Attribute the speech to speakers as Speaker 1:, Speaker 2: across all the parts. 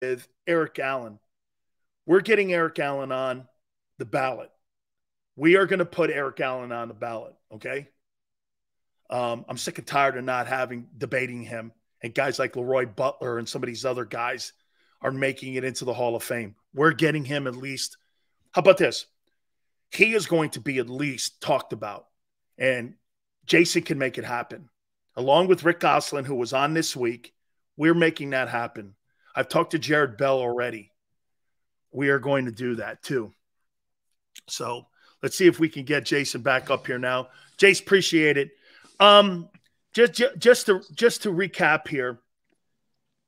Speaker 1: with Eric Allen. We're getting Eric Allen on the ballot. We are going to put Eric Allen on the ballot, okay? I'm sick and tired of not debating him. And guys like Leroy Butler and some of these other guys are making it into the Hall of Fame. We're getting him at least. How about this? He is going to be at least talked about. And Jason can make it happen. Along with Rick Gosselin, who was on this week, we're making that happen. I've talked to Jared Bell already. We are going to do that too. So let's see if we can get Jason back up here now. Jace, appreciate it. Just to recap here,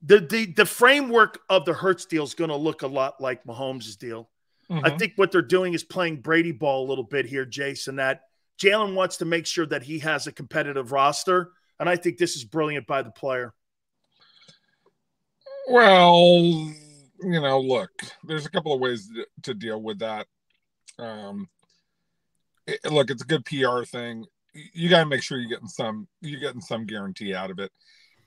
Speaker 1: the framework of the Hurts deal is going to look a lot like Mahomes' deal. Mm-hmm. I think what they're doing is playing Brady ball a little bit here, Jason, that Jalen wants to make sure that he has a competitive roster, and I think this is brilliant by the player.
Speaker 2: Well, look, there's a couple of ways to deal with that. Look, it's a good PR thing. You got to make sure you're getting some guarantee out of it.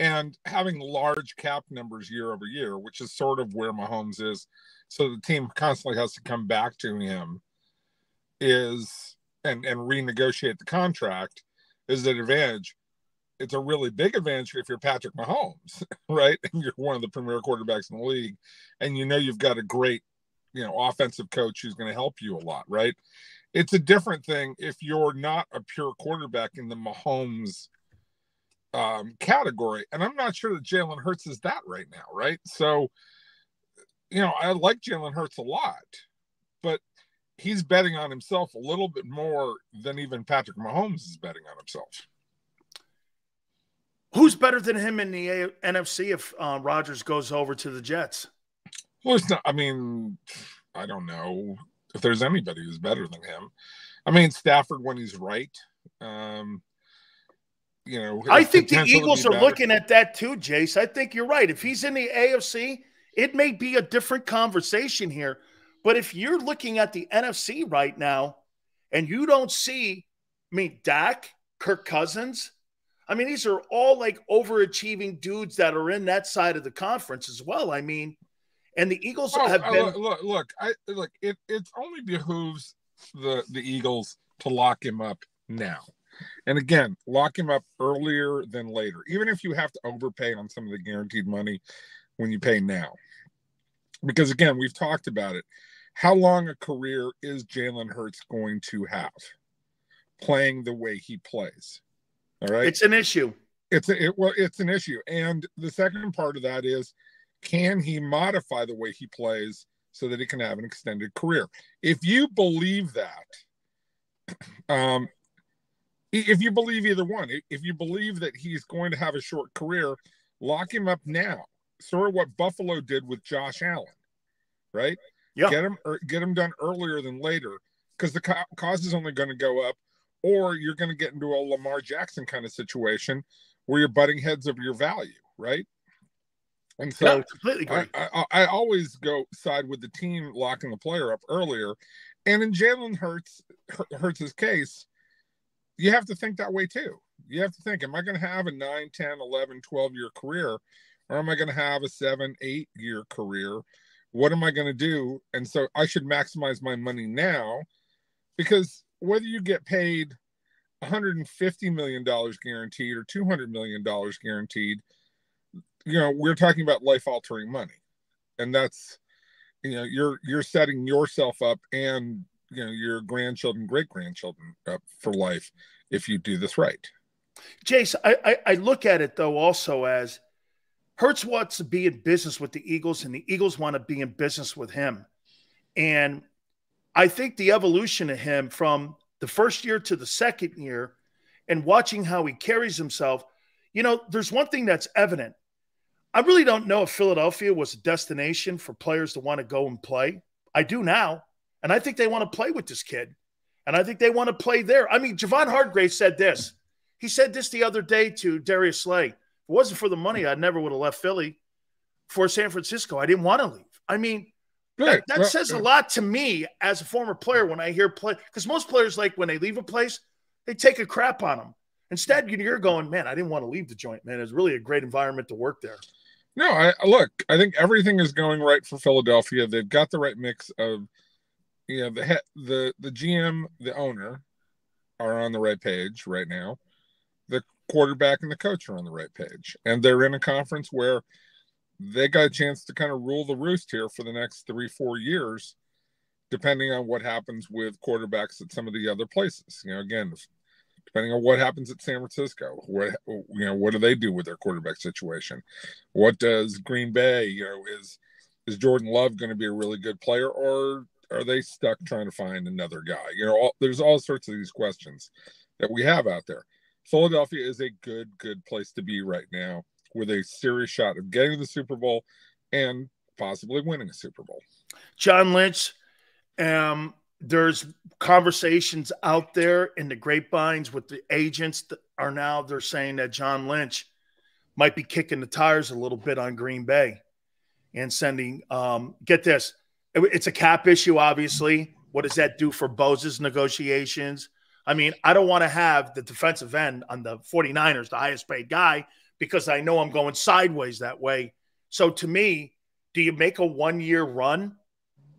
Speaker 2: And having large cap numbers year over year, which is sort of where Mahomes is, so the team constantly has to come back to him and renegotiate the contract is an advantage. It's a really big advantage if you're Patrick Mahomes, right? And you're one of the premier quarterbacks in the league, and you've got a great, offensive coach who's going to help you a lot, right? It's a different thing if you're not a pure quarterback in the Mahomes category. And I'm not sure that Jalen Hurts is that right now, right? So, I like Jalen Hurts a lot, but he's betting on himself a little bit more than even Patrick Mahomes is betting on himself.
Speaker 1: Who's better than him in the NFC if Rodgers goes over to the Jets?
Speaker 2: Well, it's not. I mean, I don't know if there's anybody who's better than him. I mean, Stafford when he's right. I
Speaker 1: think the Eagles are looking at that too, Jace. I think you're right. If he's in the AFC, it may be a different conversation here. But if you're looking at the NFC right now and you don't see, Dak, Kirk Cousins, these are all like overachieving dudes that are in that side of the conference as well. And the Eagles have been
Speaker 2: it only behooves the Eagles to lock him up now. And again, lock him up earlier than later, even if you have to overpay on some of the guaranteed money when you pay now. Because again, we've talked about it. How long a career is Jalen Hurts going to have playing the way he plays? All right.
Speaker 1: It's an issue.
Speaker 2: It's an issue. And the second part of that is, can he modify the way he plays so that he can have an extended career? If you believe that, if you believe either one, if you believe that he's going to have a short career, lock him up now. Sort of what Buffalo did with Josh Allen, right?
Speaker 1: Yeah.
Speaker 2: Get him done earlier than later, because the cost is only going to go up, or you're going to get into a Lamar Jackson kind of situation where you're butting heads over your value, right? And so
Speaker 1: completely agree.
Speaker 2: I always go side with the team locking the player up earlier. And in Jalen Hurts' case, you have to think that way too. You have to think, am I going to have a 9, 10, 11, 12-year career, or am I going to have a 7, 8-year career? What am I going to do? And so I should maximize my money now, because whether you get paid $150 million guaranteed or $200 million guaranteed, we're talking about life-altering money. And that's, you're setting yourself up and, your grandchildren, great-grandchildren up for life if you do this right.
Speaker 1: Jace, I look at it, though, also as Hurts wants to be in business with the Eagles, and the Eagles want to be in business with him. And I think the evolution of him from the first year to the second year and watching how he carries himself, there's one thing that's evident. I really don't know if Philadelphia was a destination for players to want to go and play. I do now. And I think they want to play with this kid. And I think they want to play there. Javon Hargrave said this. He said this the other day to Darius Slay. If it wasn't for the money, I never would have left Philly for San Francisco. I didn't want to leave. That says a lot to me as a former player when I hear play. Because most players, like when they leave a place, they take a crap on them. Instead, you're going, man, I didn't want to leave the joint, man. It's really a great environment to work there.
Speaker 2: No, I think everything is going right for Philadelphia. They've got the right mix of, the GM, the owner are on the right page right now. The quarterback and the coach are on the right page. And they're in a conference where they got a chance to kind of rule the roost here for the next 3-4 years, depending on what happens with quarterbacks at some of the other places. Again, depending on what happens at San Francisco, what do they do with their quarterback situation? What does Green Bay, is Jordan Love going to be a really good player, or are they stuck trying to find another guy? There's all sorts of these questions that we have out there. Philadelphia is a good place to be right now, with a serious shot of getting to the Super Bowl and possibly winning a Super Bowl.
Speaker 1: John Lynch, there's conversations out there in the grapevines with the agents that they're saying that John Lynch might be kicking the tires a little bit on Green Bay and sending, get this, it's a cap issue, obviously. What does that do for Bosa's negotiations? I mean, I don't want to have the defensive end on the 49ers, the highest paid guy, because I know I'm going sideways that way. So to me, do you make a 1-year run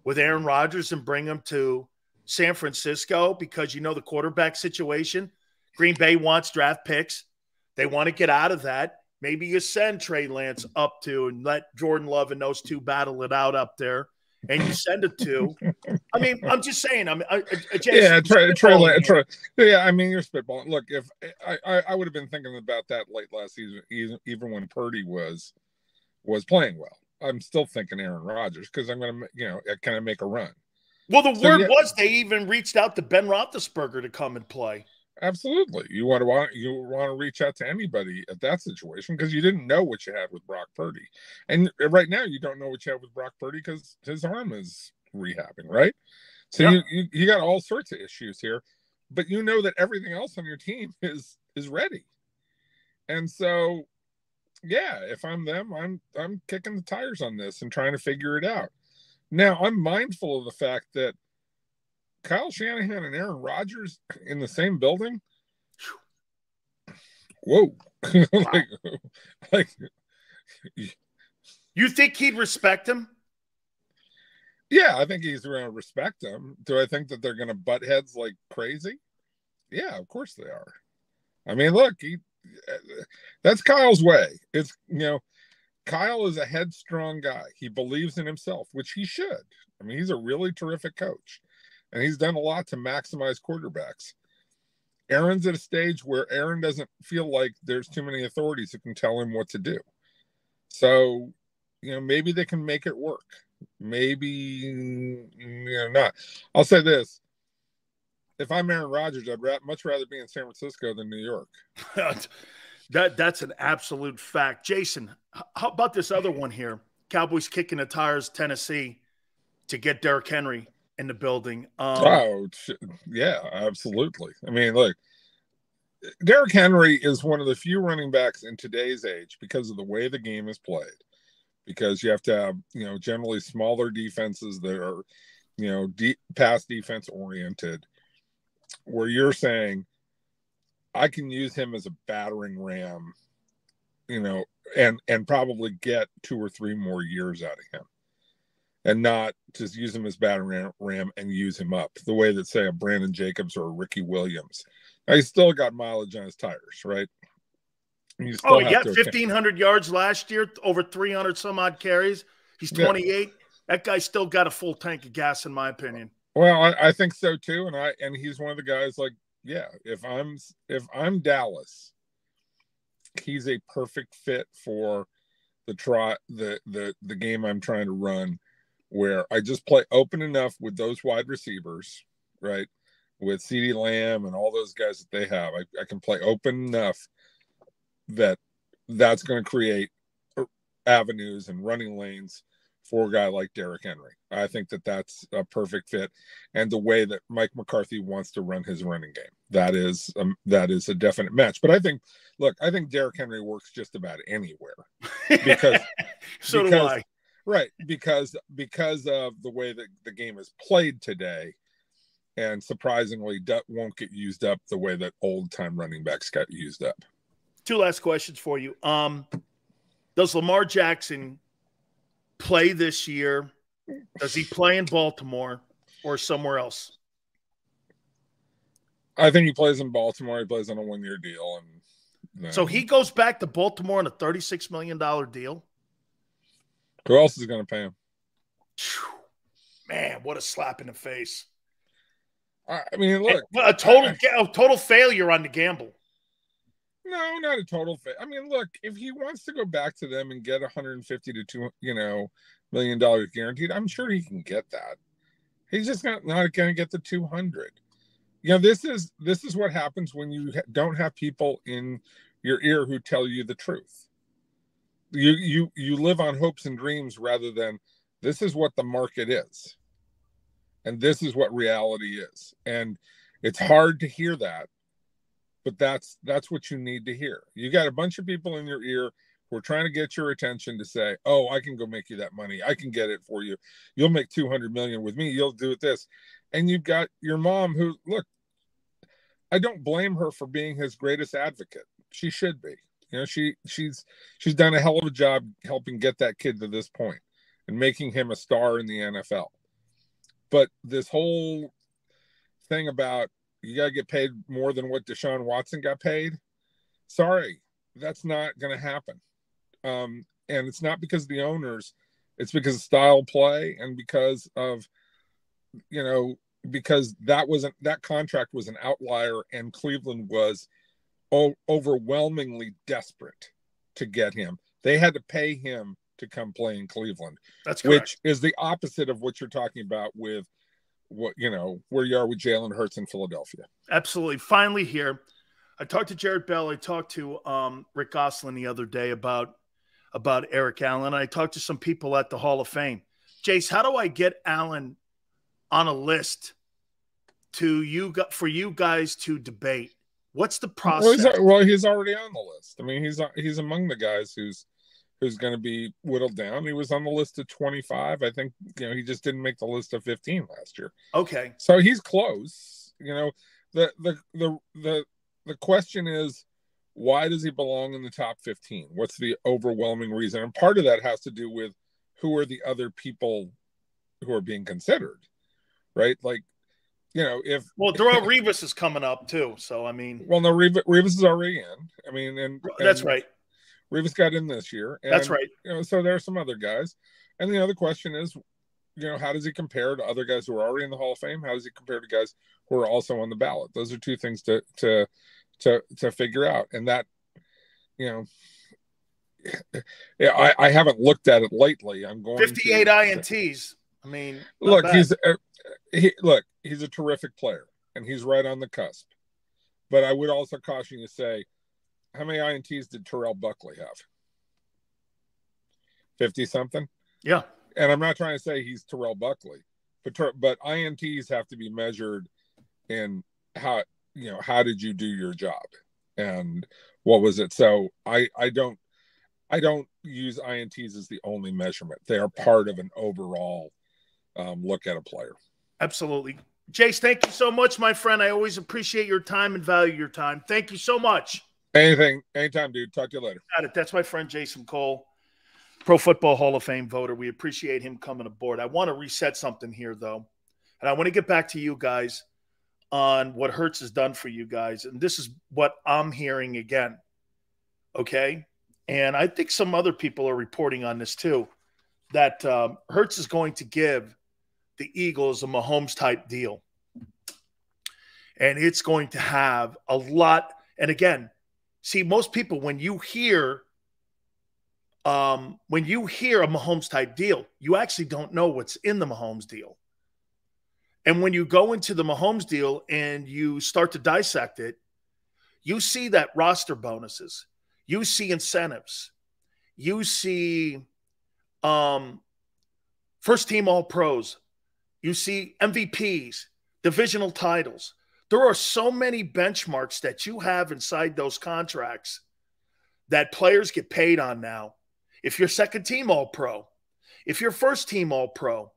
Speaker 1: with Aaron Rodgers and bring him to San Francisco because the quarterback situation? Green Bay wants draft picks. They want to get out of that. Maybe you send Trey Lance up to and let Jordan Love and those two battle it out up there, and you send it to. I mean, I'm just saying.
Speaker 2: Trey Lance. Yeah, I mean, you're spitballing. Look, if I would have been thinking about that late last season, even when Purdy was playing well. I'm still thinking Aaron Rodgers because I'm going to, kind of make a run.
Speaker 1: Well, the word was they even reached out to Ben Roethlisberger to come and play.
Speaker 2: Absolutely. You want to reach out to anybody at that situation because you didn't know what you had with Brock Purdy. And right now you don't know what you have with Brock Purdy because his arm is rehabbing, right? So you got all sorts of issues here, but you know that everything else on your team is ready. And so, yeah, if I'm them, I'm kicking the tires on this and trying to figure it out. Now, I'm mindful of the fact that Kyle Shanahan and Aaron Rodgers in the same building. Whoa. like,
Speaker 1: you think he'd respect him?
Speaker 2: Yeah, I think he's going to respect him. Do I think that they're going to butt heads like crazy? Yeah, of course they are. I mean, look, that's Kyle's way. It's, Kyle is a headstrong guy. He believes in himself, which he should. I mean, he's a really terrific coach. And he's done a lot to maximize quarterbacks. Aaron's at a stage where Aaron doesn't feel like there's too many authorities who can tell him what to do. So, maybe they can make it work. Maybe, not. I'll say this. If I'm Aaron Rodgers, I'd much rather be in San Francisco than New York.
Speaker 1: That's an absolute fact. Jason, how about this other one here? Cowboys kicking the tires, Tennessee, to get Derrick Henry in the building.
Speaker 2: Yeah, absolutely. I mean, look, Derrick Henry is one of the few running backs in today's age because of the way the game is played. Because you have to have, generally smaller defenses that are, pass defense oriented, where you're saying, I can use him as a battering ram, and probably get 2 or 3 more years out of him. And not just use him as battering ram and use him up the way that, say, a Brandon Jacobs or a Ricky Williams. Now, he's still got mileage on his tires, right?
Speaker 1: He got 1,500 yards last year, over 300 some odd carries. He's 28. Yeah. That guy's still got a full tank of gas, in my opinion.
Speaker 2: Well, I think so too, and he's one of the guys. Like, yeah, if I'm Dallas, he's a perfect fit for the game I'm trying to run, where I just play open enough with those wide receivers, right? With CeeDee Lamb and all those guys that they have. I can play open enough that's going to create avenues and running lanes for a guy like Derrick Henry. I think that's a perfect fit. And the way that Mike McCarthy wants to run his running game, that is a definite match. But I think Derrick Henry works just about anywhere because
Speaker 1: do I.
Speaker 2: Right, because of the way that the game is played today, and surprisingly won't get used up the way that old-time running backs got used up.
Speaker 1: 2 last questions for you. Does Lamar Jackson play this year? Does he play in Baltimore or somewhere else?
Speaker 2: I think he plays in Baltimore. He plays on a 1-year deal. And
Speaker 1: so he goes back to Baltimore on a $36 million deal?
Speaker 2: Who else is going to pay him?
Speaker 1: Man, what a slap in the face.
Speaker 2: I mean, look.
Speaker 1: A total failure on the gamble.
Speaker 2: No, not a total failure. I mean, look, if he wants to go back to them and get $150 to $200 million guaranteed, I'm sure he can get that. He's just not going to get the 200. This is what happens when you don't have people in your ear who tell you the truth. You live on hopes and dreams rather than this is what the market is. And this is what reality is. And it's hard to hear that, but that's what you need to hear. You got a bunch of people in your ear who are trying to get your attention to say, oh, I can go make you that money. I can get it for you. You'll make $200 million with me. You'll do it this. And you've got your mom who, look, I don't blame her for being his greatest advocate. She should be. She's done a hell of a job helping get that kid to this point and making him a star in the NFL. But this whole thing about you got to get paid more than what Deshaun Watson got paid, sorry, that's not going to happen. And it's not because of the owners. It's because of style play and because of, because that contract was an outlier and Cleveland was overwhelmingly desperate to get him. They had to pay him to come play in Cleveland.
Speaker 1: That's correct.
Speaker 2: Which is the opposite of what you're talking about with what, where you are with Jalen Hurts in Philadelphia.
Speaker 1: Absolutely. Finally here, I talked to Jared Bell. I talked to Rick Gosselin the other day about Eric Allen. I talked to some people at the Hall of Fame. Jace, how do I get Allen on a list for you guys to debate? What's the process?
Speaker 2: Well, he's already on the list. I mean, he's among the guys who's going to be whittled down. He was on the list of 25. I think, he just didn't make the list of 15 last year.
Speaker 1: Okay.
Speaker 2: So he's close. The question is, why does he belong in the top 15? What's the overwhelming reason? And part of that has to do with who are the other people who are being considered, right? Like,
Speaker 1: Darrelle Revis is coming up too. So, I mean,
Speaker 2: well, no, Revis is already in. I mean, and
Speaker 1: that's right.
Speaker 2: Revis got in this year. And,
Speaker 1: that's right.
Speaker 2: So there are some other guys. And the other question is, how does he compare to other guys who are already in the Hall of Fame? How does he compare to guys who are also on the ballot? Those are two things to figure out. And that, I haven't looked at it lately. I'm going
Speaker 1: 58 INTs. I mean,
Speaker 2: look, he's a terrific player and he's right on the cusp. But I would also caution you to say, how many INTs did Terrell Buckley have? 50 something?
Speaker 1: Yeah.
Speaker 2: And I'm not trying to say he's Terrell Buckley, but INTs have to be measured in how did you do your job and what was it? So I don't use INTs as the only measurement. They are part of an overall look at a player.
Speaker 1: Absolutely. Jace, thank you so much, my friend. I always appreciate your time and value your time. Thank you so much.
Speaker 2: Anytime, dude. Talk to you later.
Speaker 1: Got it. That's my friend Jason Cole, Pro Football Hall of Fame voter. We appreciate him coming aboard. I want to reset something here, though, and I want to get back to you guys on what Hurts has done for you guys. And this is what I'm hearing again, okay? And I think some other people are reporting on this too, that Hurts is going to give the Eagles a Mahomes-type deal. And it's going to have a lot – and again – see, most people, when you hear a Mahomes type deal, you actually don't know what's in the Mahomes deal. And when you go into the Mahomes deal and you start to dissect it, you see that roster bonuses, you see incentives, you see first team all pros, you see MVPs, divisional titles. There are so many benchmarks that you have inside those contracts that players get paid on now. If you're second team All-Pro, if you're first team All-Pro,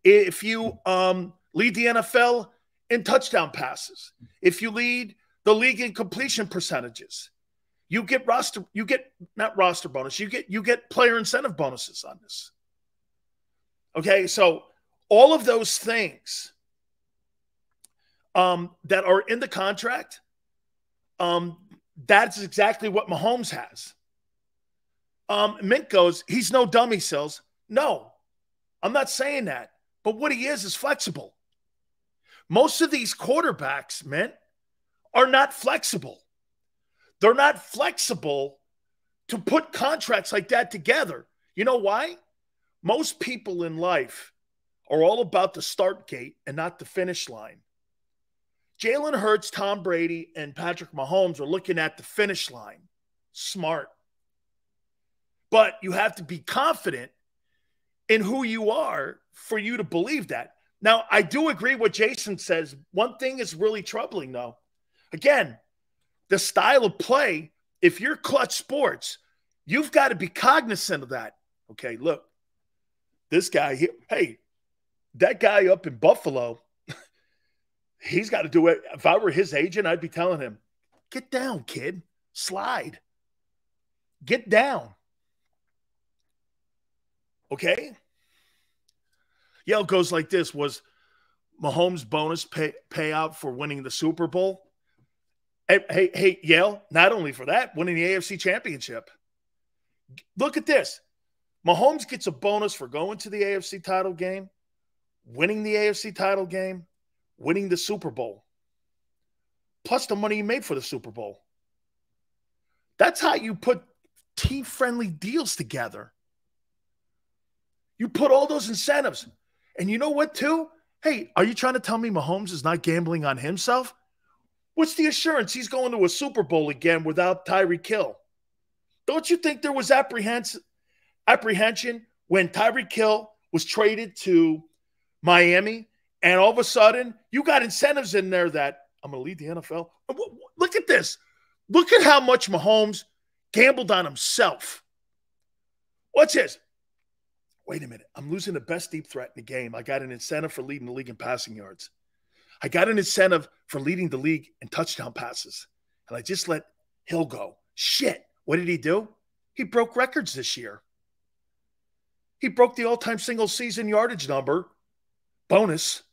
Speaker 1: if you lead the NFL in touchdown passes, if you lead the league in completion percentages, you get not roster bonus, you get player incentive bonuses on this. Okay, so all of those things that are in the contract, that's exactly what Mahomes has. Mint goes, he's no dummy, Sills. No, I'm not saying that. But what he is flexible. Most of these quarterbacks, Mint, are not flexible. They're not flexible to put contracts like that together. You know why? Most people in life are all about the start gate and not the finish line. Jalen Hurts, Tom Brady, and Patrick Mahomes are looking at the finish line. Smart. But you have to be confident in who you are for you to believe that. Now, I do agree what Jason says. One thing is really troubling, though. Again, the style of play, if you're Clutch Sports, you've got to be cognizant of that. Okay, look, this guy here, hey, that guy up in Buffalo, he's got to do it. If I were his agent, I'd be telling him, get down, kid. Slide. Get down. Okay? Yale goes like this. Was Mahomes' bonus payout for winning the Super Bowl? Hey, Yale, not only for that, winning the AFC Championship. Look at this. Mahomes gets a bonus for going to the AFC title game, winning the AFC title game, winning the Super Bowl, plus the money he made for the Super Bowl. That's how you put team-friendly deals together. You put all those incentives. And you know what, too? Hey, are you trying to tell me Mahomes is not gambling on himself? What's the assurance he's going to a Super Bowl again without Tyreek Hill? Don't you think there was apprehension when Tyreek Hill was traded to Miami, and all of a sudden you got incentives in there that I'm going to lead the NFL? Look at this. Look at how much Mahomes gambled on himself. What's his? Wait a minute. I'm losing the best deep threat in the game. I got an incentive for leading the league in passing yards. I got an incentive for leading the league in touchdown passes. And I just let Hill go. Shit. What did he do? He broke records this year. He broke the all-time single-season yardage number. Bonus.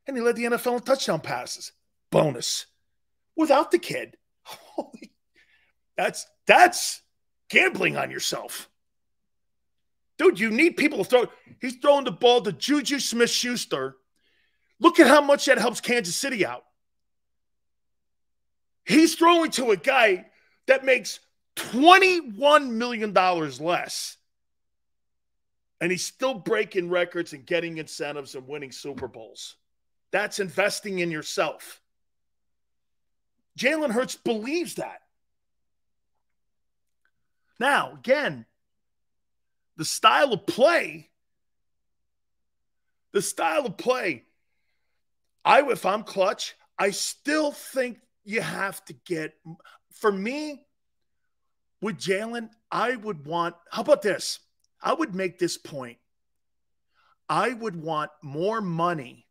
Speaker 1: And he led the NFL in touchdown passes. Bonus. Without the kid. That's gambling on yourself. Dude, you need people to throw. He's throwing the ball to Juju Smith-Schuster. Look at how much that helps Kansas City out. He's throwing to a guy that makes $21 million less. And he's still breaking records and getting incentives and winning Super Bowls. That's investing in yourself. Jalen Hurts believes that. Now, again, the style of play, if I'm Clutch, I still think you have to get, for me, with Jalen, I would want, how about this? I would make this point. I would want more money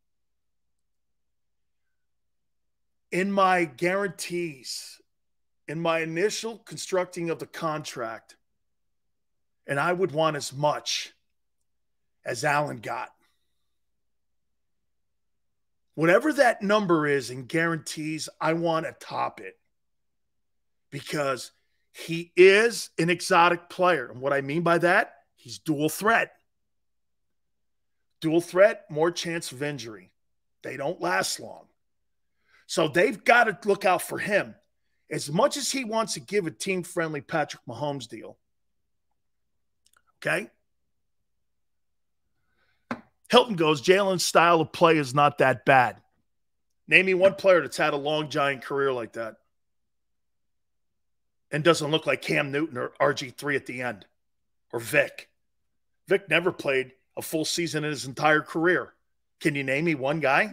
Speaker 1: in my guarantees, in my initial constructing of the contract, and I would want as much as Allen got. Whatever that number is in guarantees, I want to top it because he is an exotic player. And what I mean by that, he's dual threat. Dual threat, more chance of injury. They don't last long. So they've got to look out for him. As much as he wants to give a team-friendly Patrick Mahomes deal, okay? Hilton goes, Jalen's style of play is not that bad. Name me one player that's had a long, giant career like that and doesn't look like Cam Newton or RG3 at the end or Vic. Vic never played a full season in his entire career. Can you name me one guy?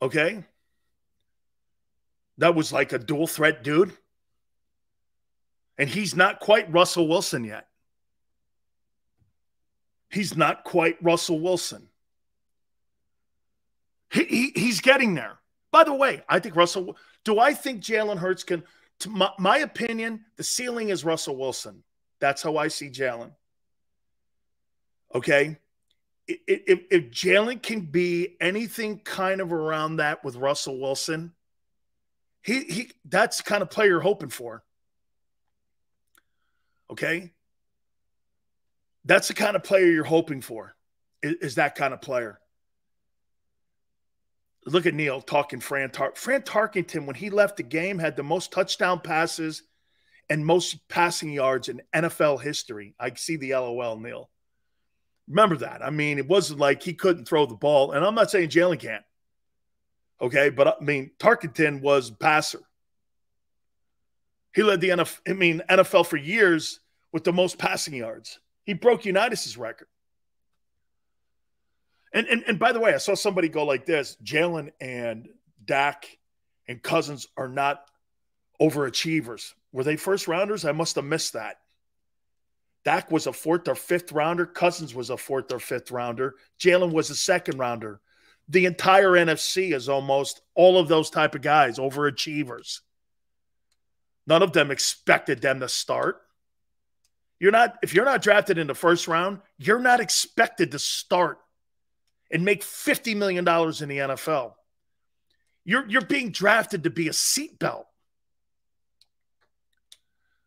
Speaker 1: Okay? That was like a dual threat dude. And he's not quite Russell Wilson yet. He's not quite Russell Wilson. He's getting there. By the way, I think do I think Jalen Hurts can, To my opinion, the ceiling is Russell Wilson. That's how I see Jalen. Okay? If Jalen can be anything kind of around that with Russell Wilson, that's the kind of player you're hoping for. Okay? That's the kind of player you're hoping for, is that kind of player. Look at Neil talking Fran Tarkenton, when he left the game, had the most touchdown passes and most passing yards in NFL history. I see the LOL, Neil. Remember that. I mean, it wasn't like he couldn't throw the ball. And I'm not saying Jalen can't. Okay, but I mean, Tarkenton was passer. He led the NFL for years with the most passing yards. He broke Unitas' record. And by the way, I saw somebody go like this: Jalen and Dak and Cousins are not overachievers. Were they first rounders? I must have missed that. Dak was a 4th or 5th rounder. Cousins was a 4th or 5th rounder. Jalen was a 2nd rounder. The entire NFC is almost all of those type of guys, overachievers. None of them expected them to start. If you're not drafted in the 1st round, you're not expected to start and make $50 million in the NFL. You're being drafted to be a seatbelt.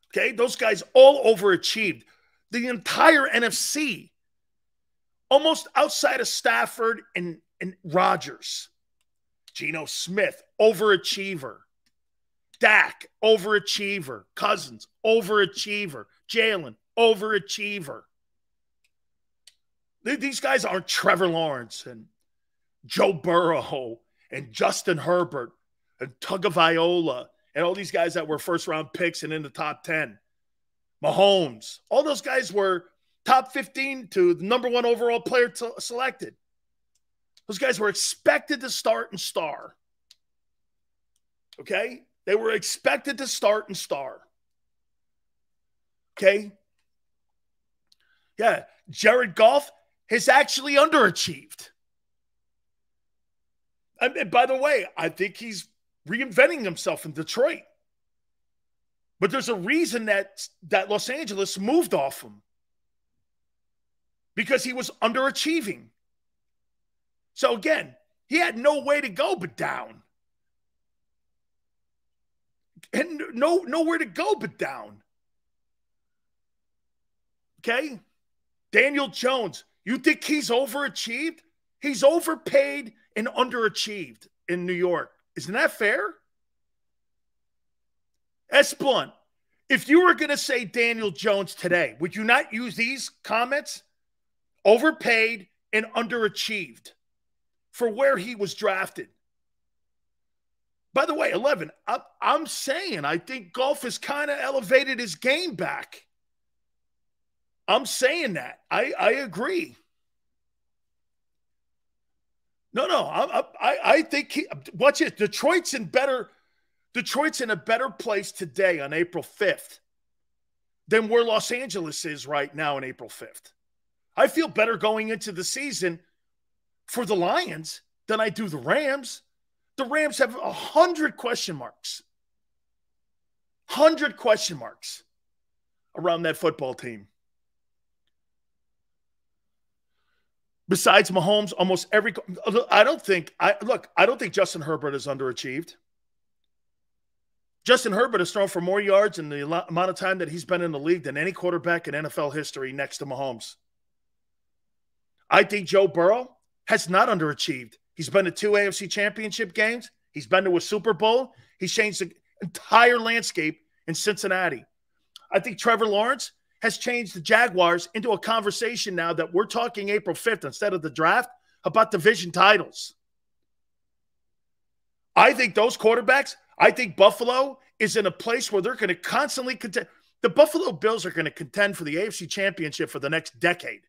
Speaker 1: Okay? Those guys all overachieved. The entire NFC, almost outside of Stafford and Rodgers. Geno Smith, overachiever. Dak, overachiever. Cousins, overachiever. Jalen, overachiever. These guys aren't Trevor Lawrence and Joe Burrow and Justin Herbert and Tagovailoa and all these guys that were first-round picks and in the top 10. Mahomes. All those guys were top 15 to the number 1 overall player selected. Those guys were expected to start and star. Okay? They were expected to start and star. Okay? Yeah. Jared Goff has actually underachieved. And by the way, I think he's reinventing himself in Detroit. But there's a reason that Los Angeles moved off him. Because he was underachieving. So again, he had no way to go but down. And nowhere to go but down. Okay? Daniel Jones, you think he's overachieved? He's overpaid and underachieved in New York. Isn't that fair? S. Blunt, if you were going to say Daniel Jones today, would you not use these comments? Overpaid and underachieved for where he was drafted. By the way, 11, I'm saying I think Goff has kind of elevated his game back. I'm saying that. I agree. No, I think watch it. Detroit's in a better place today on April 5th than where Los Angeles is right now on April 5th. I feel better going into the season for the Lions than I do the Rams. The Rams have 100 question marks. 100 question marks around that football team. Besides Mahomes, almost every – I don't think Justin Herbert is underachieved. Justin Herbert has thrown for more yards in the amount of time that he's been in the league than any quarterback in NFL history next to Mahomes. I think Joe Burrow has not underachieved. He's been to 2 AFC championship games. He's been to a Super Bowl. He's changed the entire landscape in Cincinnati. I think Trevor Lawrence has changed the Jaguars into a conversation now that we're talking April 5th instead of the draft about division titles. I think those quarterbacks, I think Buffalo is in a place where they're going to constantly contend. The Buffalo Bills are going to contend for the AFC championship for the next decade.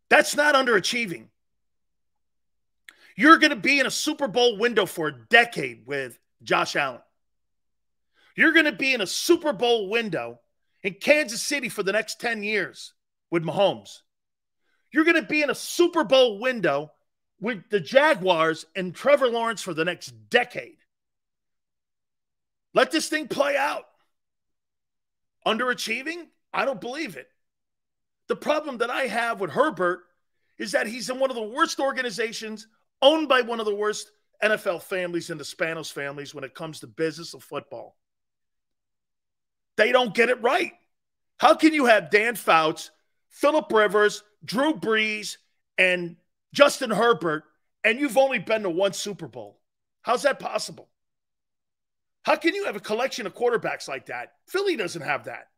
Speaker 1: That's not underachieving. You're going to be in a Super Bowl window for a decade with Josh Allen. You're going to be in a Super Bowl window in Kansas City for the next 10 years with Mahomes. You're going to be in a Super Bowl window with the Jaguars and Trevor Lawrence for the next decade. Let this thing play out. Underachieving? I don't believe it. The problem that I have with Herbert is that he's in one of the worst organizations, owned by one of the worst NFL families and the Spanos families when it comes to business of football. They don't get it right. How can you have Dan Fouts, Phillip Rivers, Drew Brees, and Justin Herbert, and you've only been to one Super Bowl? How's that possible? How can you have a collection of quarterbacks like that? Philly doesn't have that.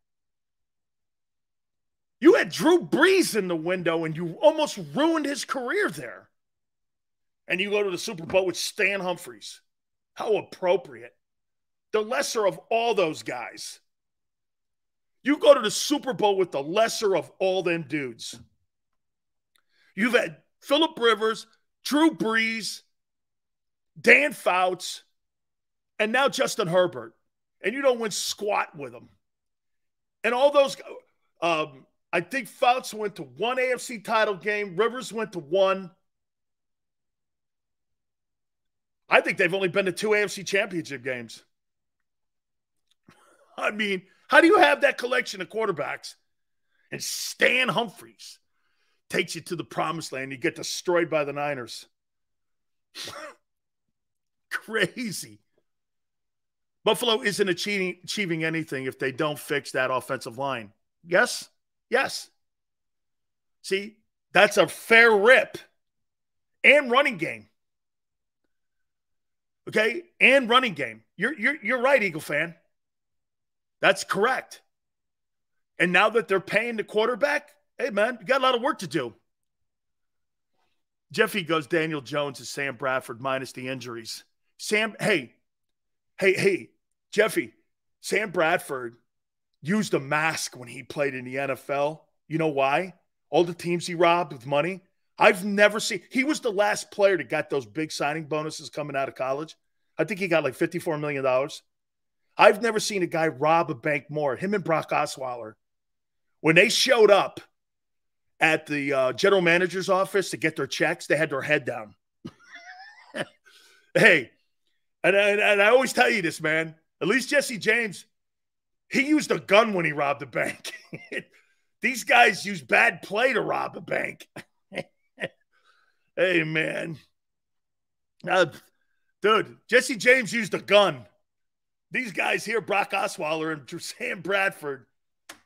Speaker 1: You had Drew Brees in the window, and you almost ruined his career there. And you go to the Super Bowl with Stan Humphries. How appropriate. The lesser of all those guys. You go to the Super Bowl with the lesser of all them dudes. You've had Phillip Rivers, Drew Brees, Dan Fouts, and now Justin Herbert. And you don't win squat with them. And all those, I think Fouts went to one AFC title game. Rivers went to one. I think they've only been to two AFC championship games. I mean, how do you have that collection of quarterbacks and Stan Humphries takes you to the promised land? You get destroyed by the Niners. Crazy. Buffalo isn't achieving anything if they don't fix that offensive line. Yes? Yes. See, that's a fair rip. And running game. Okay? And running game. You're right, Eagle fan. That's correct. And now that they're paying the quarterback, hey, man, you got a lot of work to do. Jeffy goes, Daniel Jones is Sam Bradford minus the injuries. Hey, Jeffy, Sam Bradford used a mask when he played in the NFL. You know why? All the teams he robbed with money. I've never seen – he was the last player that got those big signing bonuses coming out of college. I think he got like $54 million. I've never seen a guy rob a bank more. Him and Brock Osweiler. When they showed up at the general manager's office to get their checks, they had their head down. Hey, and I always tell you this, man. At least Jesse James, he used a gun when he robbed a bank. These guys use bad play to rob a bank. Hey, man. Dude, Jesse James used a gun. These guys here, Brock Osweiler and Sam Bradford,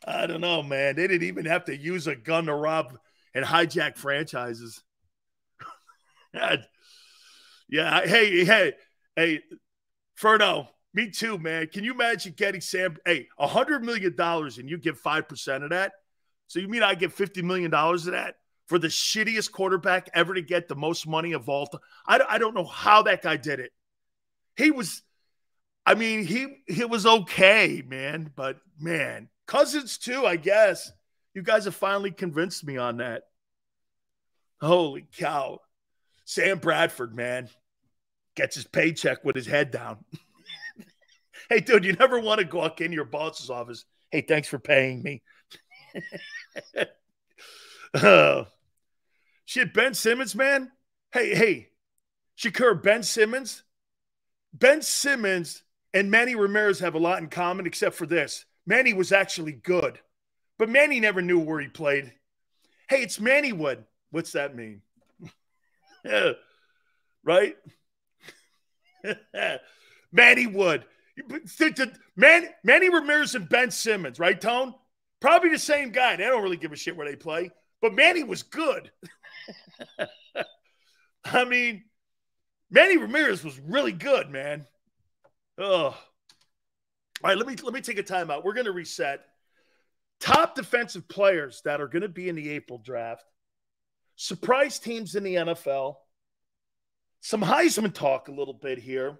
Speaker 1: I don't know, man. They didn't even have to use a gun to rob and hijack franchises. Yeah, hey, Ferno, me too, man. Can you imagine getting $100 million and you give 5% of that? So you mean I get $50 million of that for the shittiest quarterback ever to get the most money of all time? I don't know how that guy did it. He was okay, man. But, man, Cousins too, I guess. You guys have finally convinced me on that. Holy cow. Sam Bradford, man, gets his paycheck with his head down. Hey, dude, you never want to walk in your boss's office. Hey, thanks for paying me. Shit, Ben Simmons, man. Hey, Shakur, Ben Simmons. Ben Simmons and Manny Ramirez have a lot in common except for this. Manny was actually good, but Manny never knew where he played. Hey, it's Manny Wood. What's that mean? Right? Manny Wood. Manny Ramirez and Ben Simmons, right, Tone? Probably the same guy. They don't really give a shit where they play, but Manny was good. I mean, Manny Ramirez was really good, man. Oh. All right, let me take a timeout. We're going to reset. Top defensive players that are going to be in the April draft. Surprise teams in the NFL. Some Heisman talk a little bit here.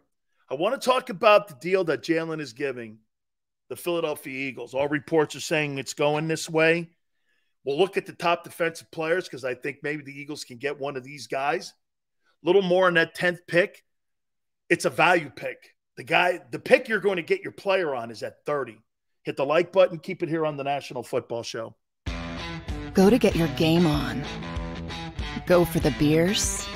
Speaker 1: I want to talk about the deal that Jalen is giving the Philadelphia Eagles. All reports are saying it's going this way. We'll look at the top defensive players because I think maybe the Eagles can get one of these guys. A little more on that 10th pick. It's a value pick. The pick you're going to get your player on is at 30. Hit the like button. Keep it here on the National Football Show.
Speaker 3: Go to get your game on. Go for the beers